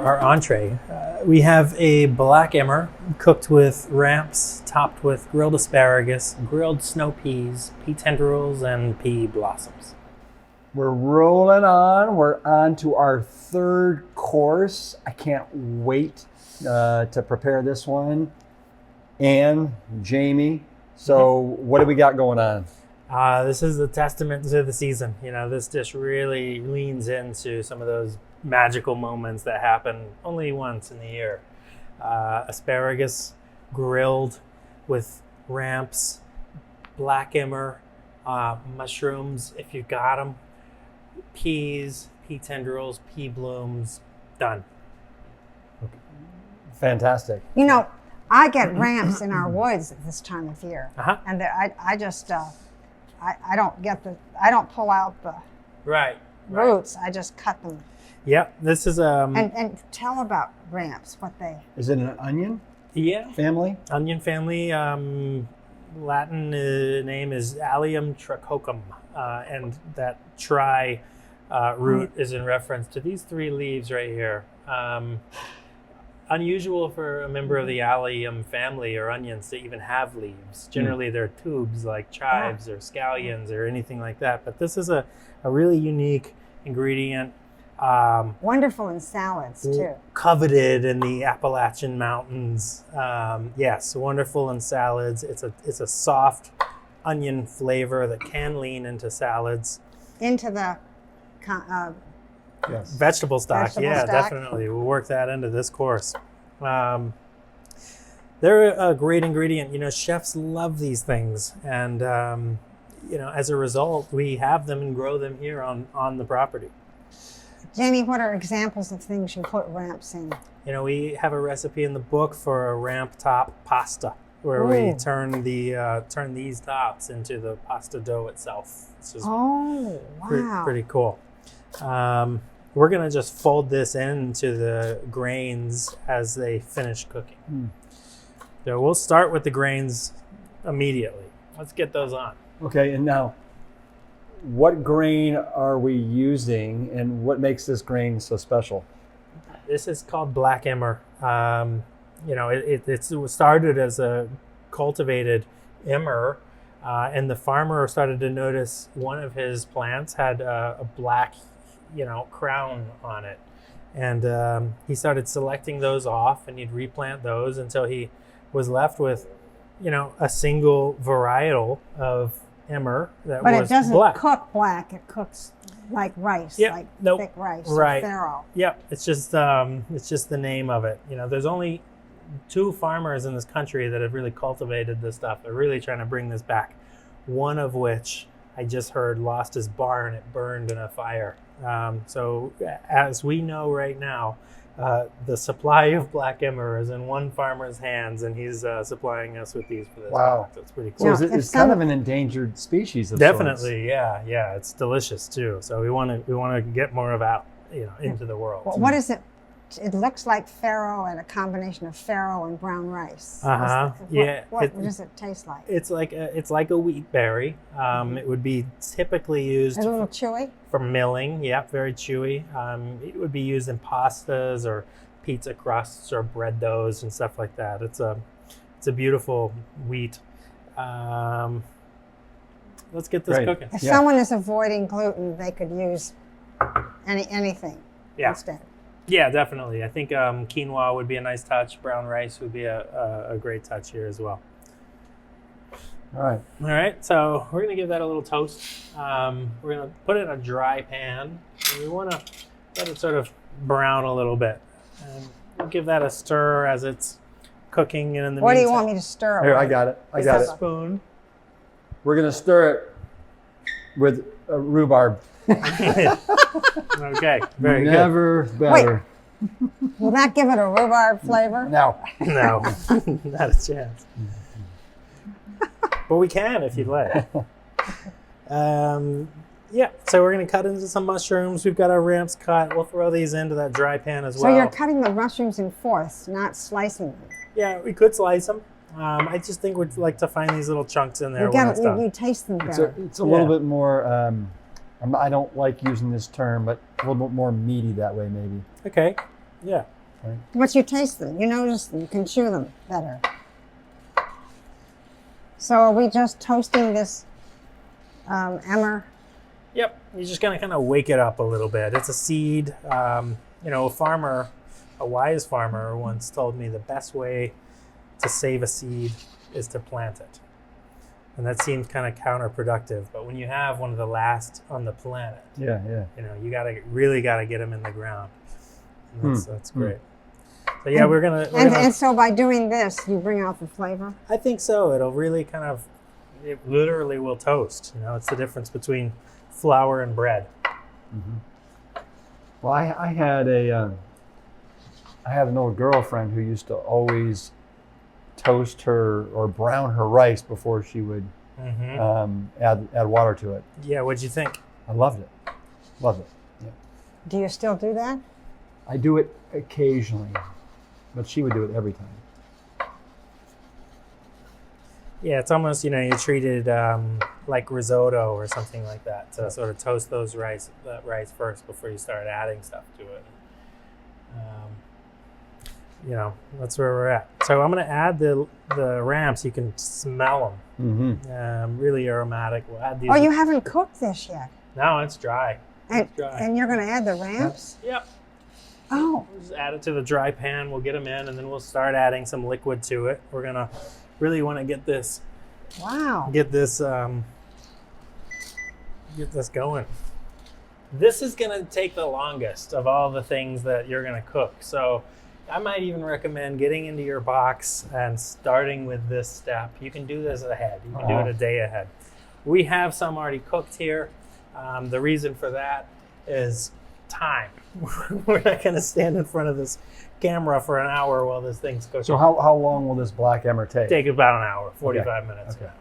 our entree. We have a black emmer cooked with ramps, topped with grilled asparagus, grilled snow peas, pea tendrils, and pea blossoms. We're rolling on. We're on to our third course. I can't wait to prepare this one. Anne, Jamie, so what do we got going on? This is a testament to the season. You know, this dish really leans into some of those magical moments that happen only once in the year. Asparagus grilled with ramps, black emmer, mushrooms if you've got them, peas, pea tendrils, pea blooms, done. Fantastic. You know, I get ramps in our woods at this time of year, and I just I don't pull out the roots. I just cut them. Yep, this is And tell about ramps. What they Is it an onion? Yeah, Family? onion family. Latin name is Allium trichocum, and that tri root is in reference to these three leaves right here. Unusual for a member of the allium family or onions to even have leaves. Generally, they're tubes like chives or scallions or anything like that. But this is a really unique ingredient. wonderful in salads too. Coveted in the Appalachian Mountains. Yes, wonderful in salads. It's a soft onion flavor that can lean into salads. Into the Yes. Vegetable stock, Vegetable yeah, stock. definitely. We'll work that into this course. They're a great ingredient. You know, chefs love these things. And, you know, as a result, we have them and grow them here on the property. Jamie, what are examples of things you put ramps in? You know, we have a recipe in the book for a ramp top pasta, where we turn these tops into the pasta dough itself. This is pretty cool. We're going to just fold this into the grains as they finish cooking. So we'll start with the grains immediately. Let's get those on. Okay, and now, what grain are we using and what makes this grain so special? This is called black emmer. You know, it started as a cultivated emmer, and the farmer started to notice one of his plants had a black, crown on it. And he started selecting those off, and he'd replant those until he was left with, a single varietal of emmer that was black. But it doesn't cook black. It cooks like rice, thick rice, right? Farro. Yep. It's just the name of it. There's only 2 farmers in this country that have really cultivated this stuff. They're really trying to bring this back. One of which I just heard lost his barn. It burned in a fire. So as we know right now, the supply of black emmer is in one farmer's hands, and he's supplying us with these for this. Wow, that's pretty cool. So it's kind of an endangered species of Definitely, sorts. Yeah. It's delicious too. So we want to get more of out, into the world. Well, what is it? It looks like farro and a combination of farro and brown rice. What does it taste like? It's like a wheat berry. It would be typically used a little chewy for milling. Yeah, very chewy. It would be used in pastas or pizza crusts or bread doughs and stuff like that. It's a beautiful wheat. Let's get this cooking. If someone is avoiding gluten, they could use anything instead. Yeah, definitely. I think quinoa would be a nice touch. Brown rice would be a great touch here as well. All right. So we're going to give that a little toast. We're going to put it in a dry pan. And we want to let it sort of brown a little bit. And we'll give that a stir as it's cooking. And in the What meantime, do you want me to stir? Here, I got it. a spoon. We're going to stir it with rhubarb. Okay, very good. Never better. Wait, will that give it a rhubarb flavor? No, not a chance. But we can if you'd like. So we're going to cut into some mushrooms. We've got our ramps cut. We'll throw these into that dry pan as well. So you're cutting the mushrooms in fourths, not slicing them. Yeah, we could slice them. I just think we'd like to find these little chunks in there. You taste them better. It's a little bit more, I don't like using this term, but a little bit more meaty that way maybe. Okay. Yeah. Right. Once you taste them, you notice them, you can chew them better. So are we just toasting this emmer? Yep. You're just going to kind of wake it up a little bit. It's a seed. A wise farmer once told me the best way to save a seed is to plant it. And that seems kind of counterproductive, but when you have one of the last on the planet, you really got to get them in the ground. And that's great. So yeah, we're gonna. And so by doing this, you bring out the flavor. I think so. It'll really it literally will toast. It's the difference between flour and bread. Mm-hmm. Well, I had an old girlfriend who used to always toast her or brown her rice before she would add water to it. Yeah, what'd you think? I loved it. Loved it. Yeah. Do you still do that? I do it occasionally, but she would do it every time. Yeah, it's almost, you treat it like risotto or something like that to sort of toast that rice first before you start adding stuff to it. That's where we're at. So I'm going to add the ramps. You can smell them. Mm-hmm. Really aromatic. We'll add these. Oh, you haven't cooked this yet? No, it's dry. And you're going to add the ramps? Yep. Oh. We'll just add it to the dry pan. We'll get them in, and then we'll start adding some liquid to it. We're going to really want to get this. Wow. Get this going. This is going to take the longest of all the things that you're going to cook. So I might even recommend getting into your box and starting with this step. You can do this ahead. You can do it a day ahead. We have some already cooked here. The reason for that is time. We're not going to stand in front of this camera for an hour while this thing's cooking. So how long will this black emmer take? Take about an hour, 45 minutes. Okay.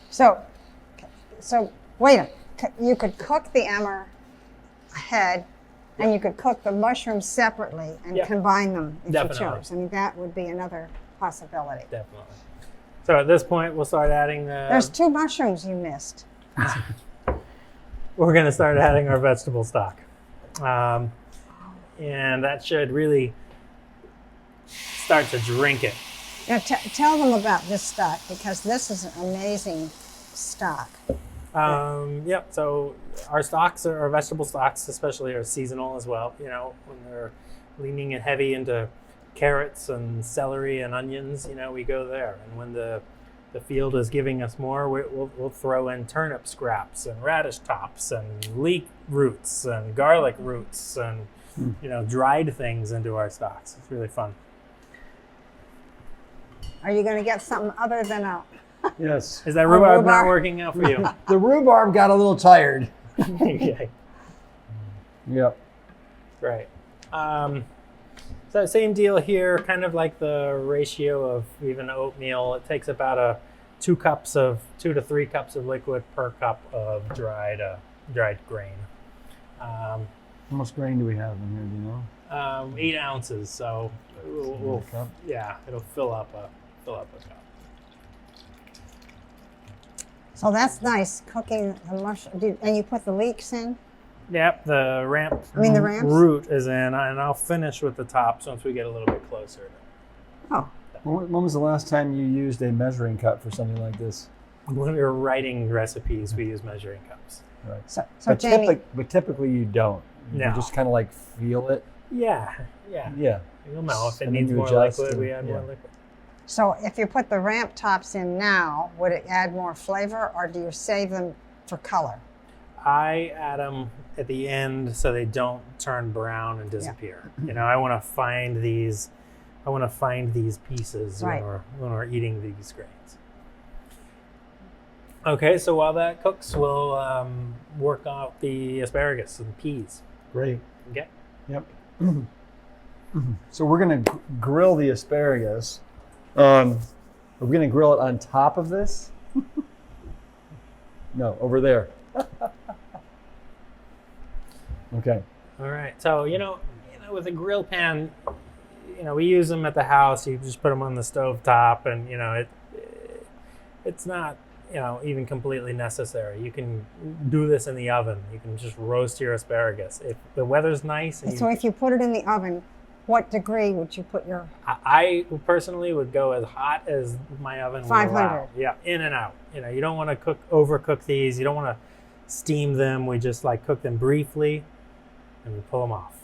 So wait a minute. You could cook the emmer ahead, and you could cook the mushrooms separately and combine them if you chose. I mean, that would be another possibility. Definitely. So at this point, we'll start adding the... There's 2 mushrooms you missed. We're going to start adding our vegetable stock. And that should really start to drink it. Now, tell them about this stock, because this is an amazing stock. Yep. So our stocks, our vegetable stocks especially, are seasonal as well. When they're leaning heavy into carrots and celery and onions, we go there. And when the field is giving us more, we'll throw in turnip scraps and radish tops and leek roots and garlic roots and dried things into our stocks. It's really fun. Are you going to get something other than a... Yes. Is that rhubarb not working out for you? The rhubarb got a little tired. Okay. Yep. Right. So same deal here, kind of like the ratio of even oatmeal. It takes about 2 to 3 cups of liquid per cup of dried grain. How much grain do we have in here? Do you know? 8 ounces. So it'll fill up a cup. So that's nice, cooking the mushroom. And you put the leeks in? Yep, the ramps root is in, and I'll finish with the tops once we get a little bit closer. Oh. When was the last time you used a measuring cup for something like this? When we were writing recipes, we use measuring cups. Right. So but, Jamie, typically you don't. No. You just kind of like feel it. Yeah. You'll know if it needs more liquid, we add more liquid. So if you put the ramp tops in now, would it add more flavor, or do you save them for color? I add them at the end so they don't turn brown and disappear. I want to find these pieces when we're eating these grains. Okay, so while that cooks, we'll work out the asparagus and peas. Great. Okay. Yep. So we're going to grill the asparagus. Are we going to grill it on top of this? No, over there. Okay. All right. So, with a grill pan, we use them at the house. You just put them on the stove top, and it's not even completely necessary. You can do this in the oven. You can just roast your asparagus. If the weather's nice, and So if you put it in the oven, what degree would you put your? I personally would go as hot as my oven will 500. allow. Yeah, in and out. You don't want to overcook these. You don't want to steam them. We just like cook them briefly, and we pull them off.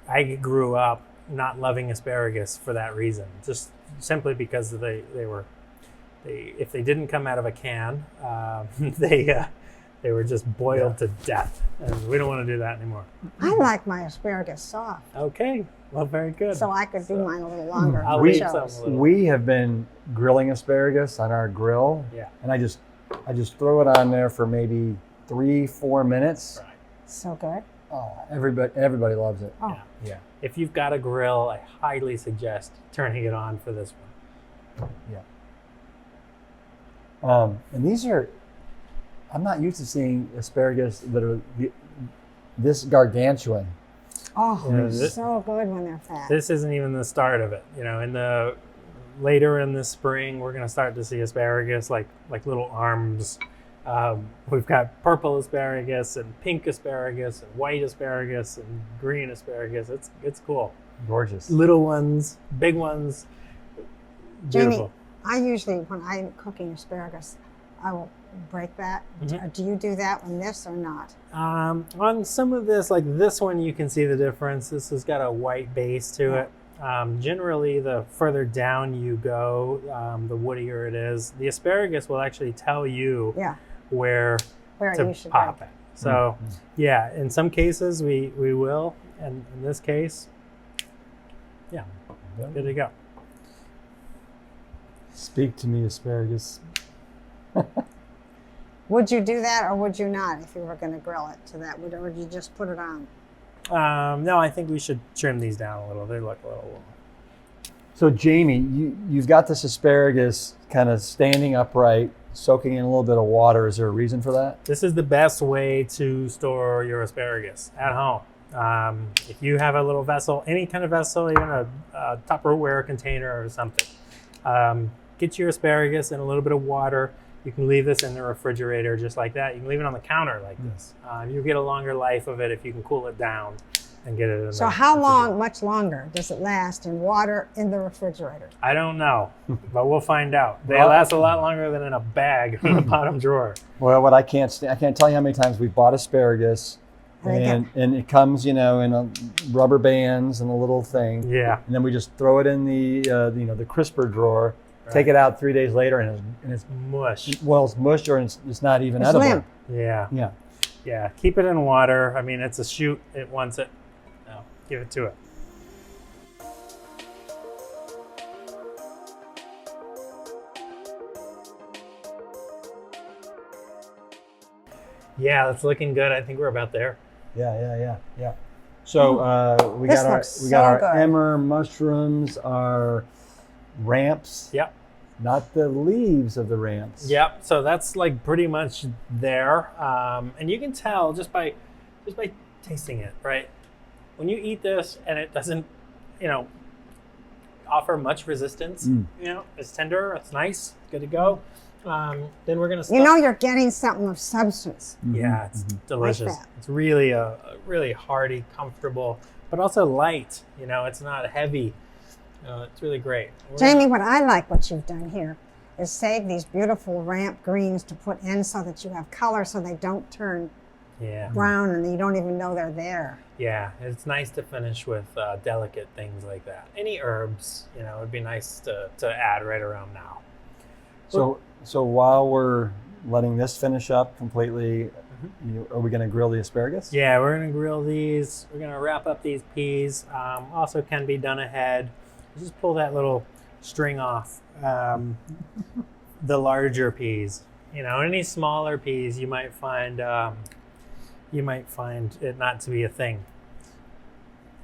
I grew up not loving asparagus for that reason, just simply because if they didn't come out of a can, they were just boiled to death, and we don't want to do that anymore. I like my asparagus soft, Okay, well, very good. so I could do mine a little longer. I'll for leave shows. some a little. We have been grilling asparagus on our grill, Yeah. and I just throw it on there for maybe 3-4 minutes. Right. So good. Oh, everybody loves it. Oh, Yeah. If you've got a grill, I highly suggest turning it on for this one. And these are, I'm not used to seeing asparagus that are this gargantuan. oh, Yeah, this- so good when they're fat. This isn't even the start of it. Later in the spring, we're going to start to see asparagus like little arms. We've got purple asparagus and pink asparagus and white asparagus and green asparagus. It's cool. Gorgeous. Little ones, big ones, beautiful. Jamie, I usually, when I'm cooking asparagus, I will break that. Mhm. Do you do that on this or not? On some of this, like this one, you can see the difference. This has got a white base to it. Generally, the further down you go, the woodier it is. The asparagus will actually tell you Yeah, where where to you should pop break. it. So, yeah, in some cases we will, and in this case, yeah, good to go. Speak to me, asparagus. Would you do that or would you not if you were going to grill it to that? Or would you just put it on? No, I think we should trim these down a little. They look a little. So Jamie, you've got this asparagus kind of standing upright, soaking in a little bit of water. Is there a reason for that? This is the best way to store your asparagus at home. If you have a little vessel, any kind of vessel, even a Tupperware container or something, get your asparagus in a little bit of water. You can leave this in the refrigerator just like that. You can leave it on the counter like this. You get a longer life of it if you can cool it down and get it in So the how refrigerator. much longer does it last in water in the refrigerator? I don't know, but we'll find out. They Well- last a lot longer than in a bag in the bottom drawer. Well, what I can't tell you how many times we've bought asparagus, And and it comes, in rubber bands and a little thing, Yeah. and then we just throw it in the crisper drawer, take it out 3 days later, and it's Mush. it's mushed or it's not even It's edible. limp. Yeah. Yeah. Yeah. Keep it in water. I mean, it's a shoot. It wants it. No, give it to it. Yeah, it's looking good. I think we're about there. Yeah. So we This got looks we got so our good. emmer mushrooms, our ramps, Yep. not the leaves of the ramps. Yep. So that's like pretty much there, and you can tell just by tasting it, right? When you eat this and it doesn't, offer much resistance. It's tender. It's nice. Good to go. Then we're gonna. You're getting something of substance. Yeah, it's delicious. that. It's really a really hearty, comfortable, but also light. It's not heavy. It's really great. Jamie, what you've done here is save these beautiful ramp greens to put in so that you have color so they don't turn Yeah, brown and you don't even know they're there. yeah. It's nice to finish with delicate things like that. Any herbs, it'd be nice to add right around now. So while we're letting this finish up completely, are we going to grill the asparagus? Yeah, we're gonna grill these. We're gonna wrap up these peas. Also can be done ahead. Just pull that little string off. The larger peas, any smaller peas, you might find it not to be a thing.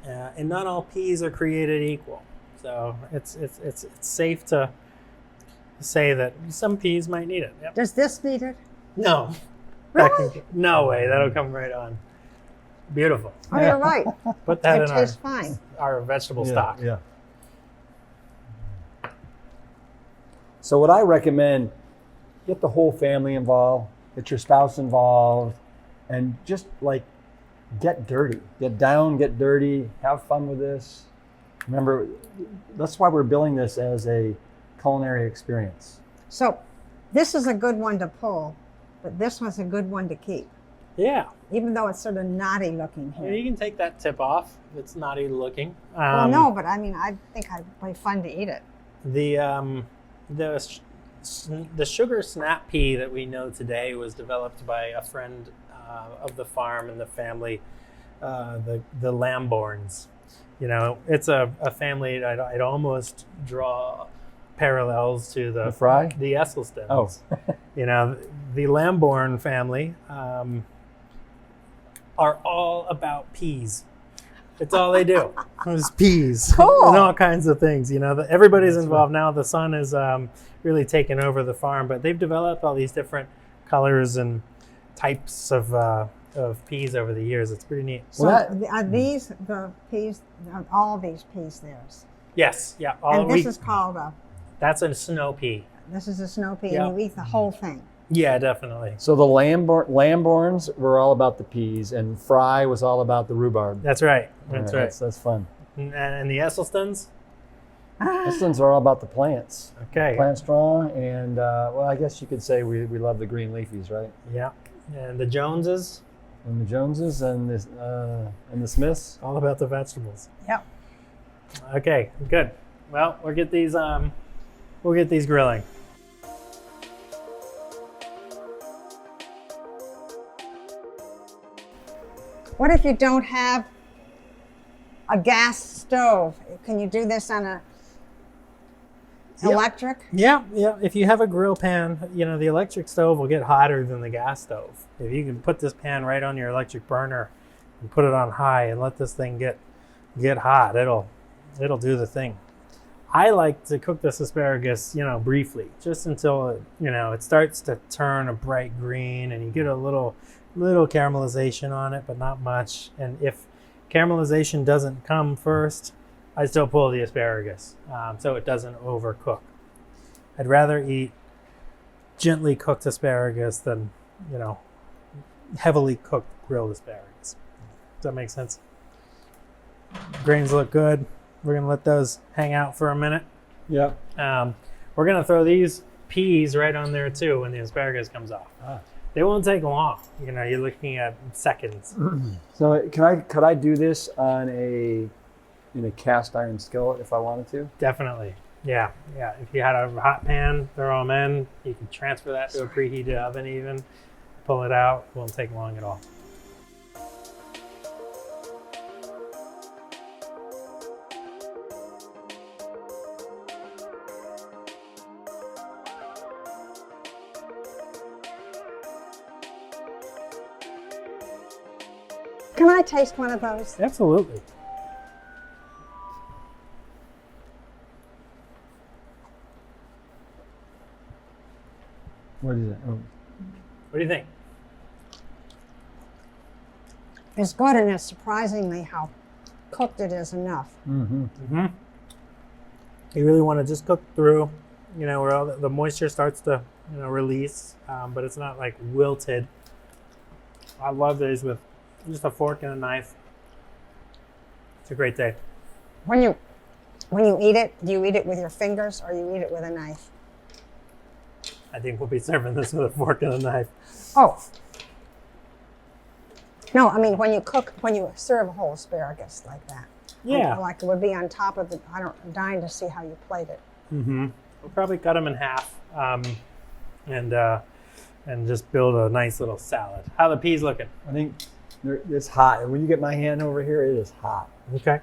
And not all peas are created equal, so it's safe to say that some peas might need it. Yep. Does this need it? No. Really? No way. That'll come right on. Beautiful. Oh, you're right. Put that It in tastes fine. our vegetable stock. Yeah. So what I recommend, get the whole family involved, get your spouse involved, and just like get dirty. Get down, get dirty, have fun with this. Remember, that's why we're billing this as a culinary experience. So this is a good one to pull, but this one's a good one to keep, Yeah. even though it's sort of knotty looking Well, here. you can take that tip off. It's naughty looking. Well, no, but I mean, I think it'd be fun to eat it. The sugar snap pea that we know today was developed by a friend of the farm and the family, the Lamborns. You know, it's a family that I'd almost draw parallels to The Fry? the Esselstyns. Oh. You know, the Lamborn family are all about peas. It's all they do. It's peas. Cool. And all kinds of things. You know, everybody's involved now. The son is really taken over the farm, but they've developed all these different colors and types of peas over the years. It's pretty neat. So Well, are these the peas, are all these peas theirs? Yes, yeah. And this is called That's a snow pea. this is a snow pea, Yeah. and you eat the whole thing. Yeah, definitely. So the Lamborns were all about the peas, and Fry was all about the rhubarb. That's right. All That's right, right. That's fun. And the Esselstyns? Esselstyns are all about the plants. Okay. Plant strong, and well, I guess you could say we love the green leafies, right? Yeah. And the Joneses? And the Joneses and the Smiths. All about the vegetables. Yep. Okay, good. Well, we'll get these grilling. What if you don't have a gas stove? Can you do this on a Yep. electric? Yeah. If you have a grill pan, you know, the electric stove will get hotter than the gas stove. If you can put this pan right on your electric burner and put it on high and let this thing get hot, it'll do the thing. I like to cook this asparagus, you know, briefly, just until it starts to turn a bright green and you get a little caramelization on it, but not much. And if caramelization doesn't come first, I still pull the asparagus so it doesn't overcook. I'd rather eat gently cooked asparagus than, heavily cooked grilled asparagus. Does that make sense? Grains look good. We're going to let those hang out for a minute. Yep. We're going to throw these peas right on there too when the asparagus comes off. They won't take long. You're looking at seconds. So could I do this on in a cast iron skillet if I wanted to? Definitely. Yeah. If you had a hot pan, throw them in. You can transfer that to a preheated oven even. Pull it out. Won't take long at all. Can I taste one of those? Absolutely. What is it? Oh. What do you think? It's good, and it's surprisingly how cooked it is enough. Mm-hmm. You really want to just cook through, where all the moisture starts to, release, but it's not like wilted. I love these with just a fork and a knife. It's a great day. When you eat it, do you eat it with your fingers or you eat it with a knife? I think we'll be serving this with a fork and a knife. Oh. No, I mean when you serve a whole asparagus like that. Yeah. Like it would be on top of I'm dying to see how you plate it. Mm-hmm. We'll probably cut them in half and just build a nice little salad. How are the peas looking? I think it's hot. When you get my hand over here, it is hot. Okay.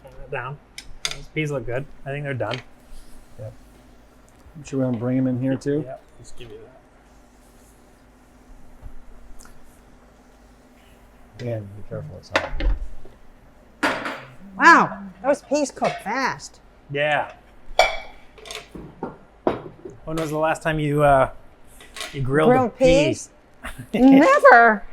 Turn that down. Those peas look good. I think they're done. Yep. Should we want to bring them in here too? Yep. Let's give you that. Dan, be careful, it's hot. Wow, those peas cook fast. Yeah. When was the last time you grilled Grilled a pea? peas? Never.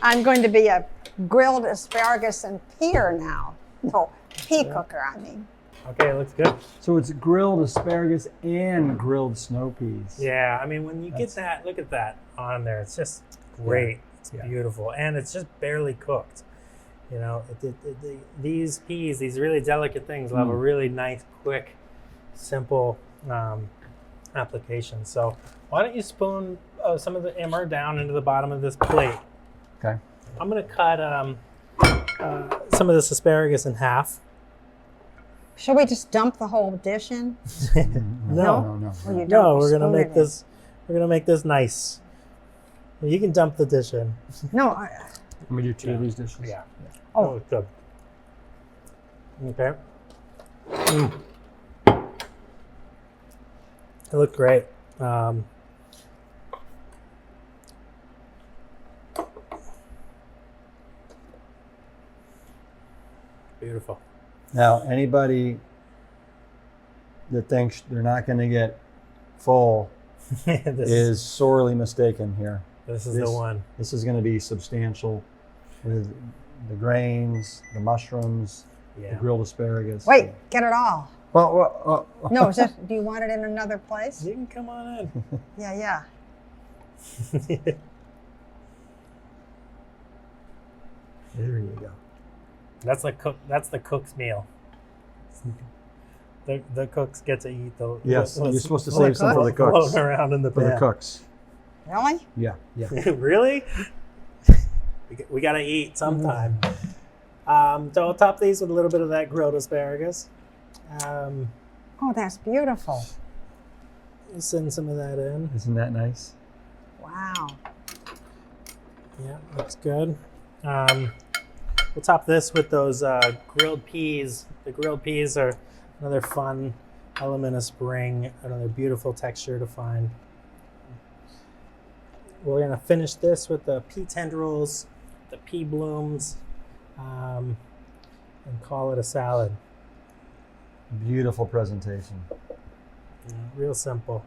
I'm going to be a grilled asparagus and pear now. Oh, pea cooker, I mean. Okay, it looks good. So it's grilled asparagus and grilled snow peas. Yeah, I mean, when you get that, look at that on there. It's just great. It's beautiful. And it's just barely cooked. You know, these peas, these really delicate things, will have a really nice, quick, simple application. So why don't you spoon some of the emmer down into the bottom of this plate? Okay. I'm going to cut some of this asparagus in half. Should we just dump the whole dish in? No. Or you No, don't we're gonna spoon make it in? this. We're gonna make this nice. You can dump the dish in. No. Let me do two of these dishes. Yeah. Oh. Good. Okay. It looked great. Beautiful. Now, anybody that thinks they're not going to get full this is sorely mistaken here. This is the one. This is going to be substantial with the grains, the mushrooms, the Yeah. grilled asparagus. Wait, get it all. Well, No, do you want it in another place? You can come on Yeah. in. there you go. That's the cook's meal. The cooks get to eat the. Yes, what's you're supposed to Well, save some for the cooks. floating around in the For the pan. cooks. Really? Yeah. Really? We gotta eat sometime. So I'll top these with a little bit of that grilled asparagus. Oh, that's beautiful. Send some of that in. Isn't that nice? Wow. Yeah, looks good. We'll top this with those grilled peas. The grilled peas are another fun element of spring, another beautiful texture to find. We're gonna finish this with the pea tendrils, the pea blooms, and call it a salad. Beautiful presentation. Yeah, real simple.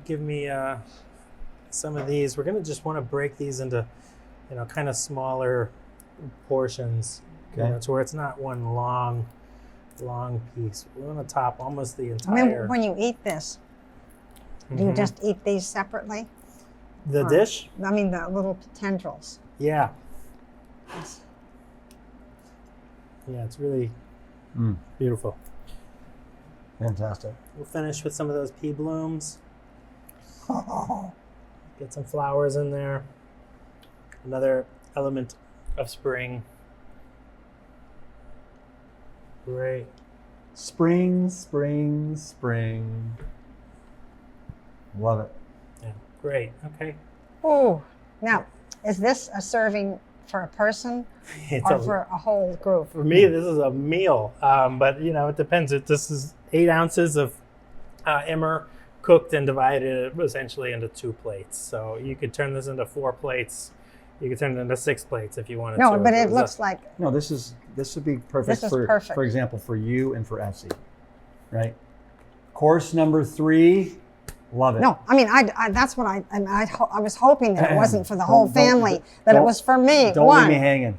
Give me some of these. We're gonna just want to break these into, kind of smaller portions, Okay. to where it's not one long piece. We want to top almost the I entire. mean, when you eat this, do you just eat these separately? the dish? I mean, the little tendrils. Yeah. Yeah, it's really beautiful. Fantastic. We'll finish with some of those pea blooms. Get some flowers in there. Another element of spring. Great. Spring, spring, spring. Love it. Yeah, great. Okay. Oh, now, is this a serving for a person It's or for a whole group? for me, this is a meal, but it depends. This is 8 ounces of emmer cooked and divided essentially into 2 plates. So you could turn this into 4 plates. You could turn it into 6 plates if you wanted to. No, but If it was looks like, No, this would be perfect This is for perfect. for example, for you and for Essie. Right? Course number 3, love it. no, I mean, that's what I was hoping that it wasn't for the whole Don't- family, that it don't- was for me. Don't One. leave me hanging.